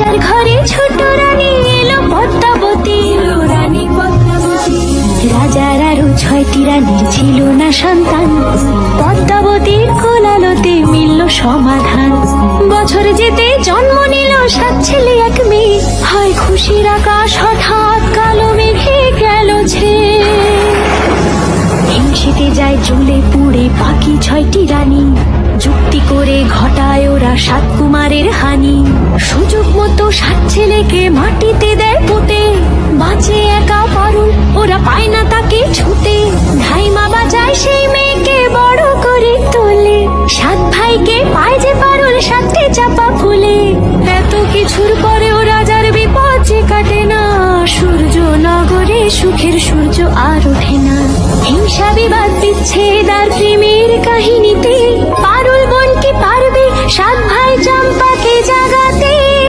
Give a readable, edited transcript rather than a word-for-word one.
রাজার ঘরে ছোট রানী এলো পদ্মাবতী, রানী পদ্মাবতী। রাজার আরো 6টি রানীর ছিল না সন্তান, পদ্মাবতীর কোলালোতে মিলল সমাধান। বছর যেতে জন্ম নিল 7 ছেলে 1 মেয়ে, হয় খুশির আকাশ হঠাৎ কালো মেঘে গেল ছেয়ে। হিংসেতে যায় জ্বলে পুড়ে বাকি 6টি রানী, যুক্তি করে ঘটায় ওরা 7 কুমারের হানি। সুযোগ মতো 7 ছেলেকে মাটিতে দেয় পুঁতে, বাঁচে একা পারুল, ওরা পায় না তাকে ছুতে। ধাইমা বাজায় সেই মেয়েকে বড় করে তোলে, 7 ভাইকে পায় যে পারুল 7টি চাপা ফুলে। এত কিছুর পরেও রাজার বিপদ যে কাটে না, সূর্য নগরে সুখের সূর্য আর ওঠে না। হিংসা বিবাদ বিচ্ছেদ